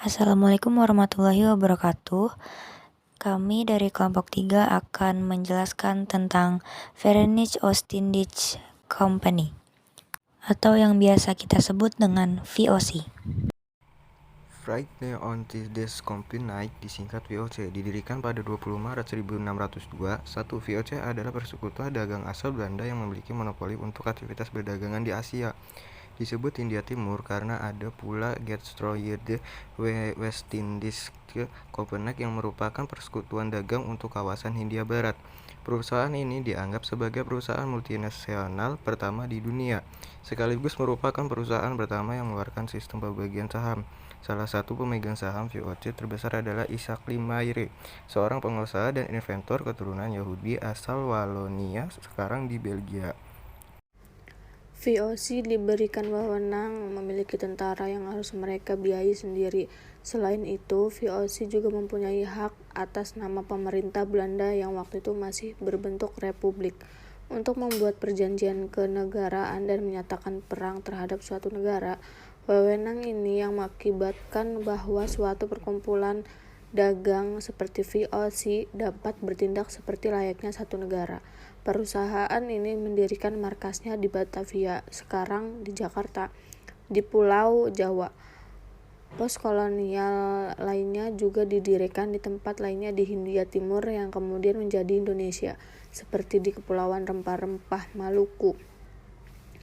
Assalamualaikum warahmatullahi wabarakatuh. Kami dari kelompok 3 akan menjelaskan tentang Verenigd Oostindische Company atau yang biasa kita sebut dengan VOC. Verenigde Oostindische Compagnie disingkat VOC, didirikan pada 20 Maret 1602. Satu VOC adalah persekutuan dagang asal Belanda yang memiliki monopoli untuk aktivitas perdagangan di Asia. Disebut Hindia Timur karena ada pula Geertruide West-Indische Compagnie yang merupakan persekutuan dagang untuk kawasan Hindia Barat. Perusahaan ini dianggap sebagai perusahaan multinasional pertama di dunia, sekaligus merupakan perusahaan pertama yang mengeluarkan sistem pembagian saham. Salah satu pemegang saham VOC terbesar adalah Isaac Limayre, seorang pengusaha dan inventor keturunan Yahudi asal Walonia, sekarang di Belgia. VOC diberikan wewenang memiliki tentara yang harus mereka biayai sendiri. Selain itu, VOC juga mempunyai hak atas nama pemerintah Belanda yang waktu itu masih berbentuk republik untuk membuat perjanjian kenegaraan dan menyatakan perang terhadap suatu negara. Wewenang ini yang mengakibatkan bahwa suatu perkumpulan dagang seperti VOC dapat bertindak seperti layaknya satu negara. Perusahaan ini mendirikan markasnya di Batavia, sekarang di Jakarta, di Pulau Jawa. Pos kolonial lainnya juga didirikan di tempat lainnya di Hindia Timur yang kemudian menjadi Indonesia, seperti di Kepulauan Rempah-Rempah Maluku,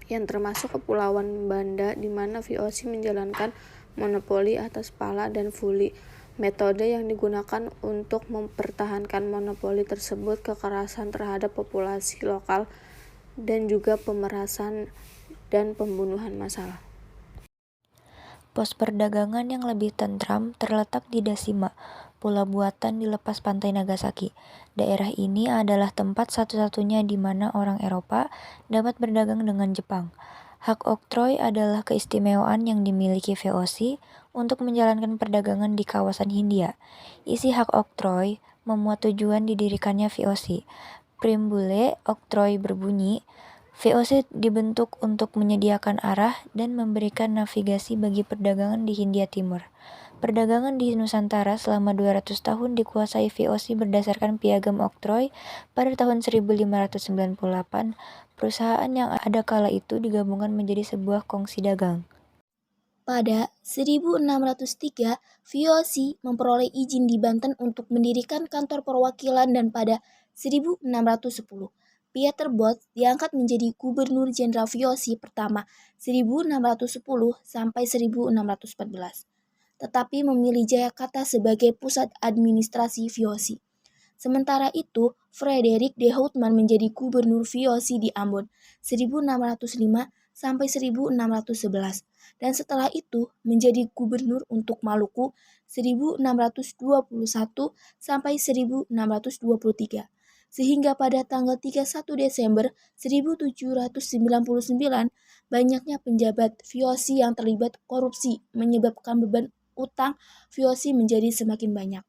yang termasuk Kepulauan Banda, di mana VOC menjalankan monopoli atas pala dan fuli. Metode yang digunakan untuk mempertahankan monopoli tersebut kekerasan terhadap populasi lokal dan juga pemerasan dan pembunuhan massal. Pos perdagangan yang lebih tentram terletak di Dashima, pulau buatan di lepas pantai Nagasaki. Daerah ini adalah tempat satu-satunya di mana orang Eropa dapat berdagang dengan Jepang. Hak oktroy adalah keistimewaan yang dimiliki VOC untuk menjalankan perdagangan di kawasan Hindia. Isi hak oktroy memuat tujuan didirikannya VOC. Preambule oktroy berbunyi, VOC dibentuk untuk menyediakan arah dan memberikan navigasi bagi perdagangan di Hindia Timur. Perdagangan di Nusantara selama 200 tahun dikuasai VOC berdasarkan Piagam Oktroy pada tahun 1598. Perusahaan yang ada kala itu digabungkan menjadi sebuah kongsi dagang. Pada 1603, VOC memperoleh izin di Banten untuk mendirikan kantor perwakilan dan pada 1610, Pieter Both diangkat menjadi Gubernur Jenderal VOC pertama 1610 sampai 1614, tetapi memilih Jayakarta sebagai pusat administrasi VOC. Sementara itu, Frederik de Houtman menjadi gubernur VOC di Ambon 1605 sampai 1611 dan setelah itu menjadi gubernur untuk Maluku 1621 sampai 1623. Sehingga pada tanggal 31 Desember 1799 banyaknya penjabat VOC yang terlibat korupsi menyebabkan beban utang VOC menjadi semakin banyak.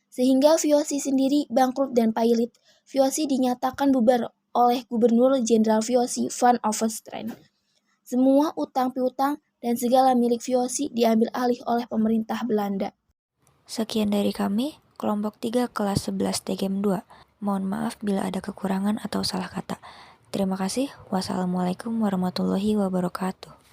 Sehingga VOC sendiri bangkrut dan pailit. VOC dinyatakan bubar oleh Gubernur Jenderal VOC Van Overstraten. Semua utang piutang dan segala milik VOC diambil alih oleh pemerintah Belanda. Sekian dari kami, kelompok 3 kelas 11 TGM 2. Mohon maaf bila ada kekurangan atau salah kata. Terima kasih. Wassalamualaikum warahmatullahi wabarakatuh.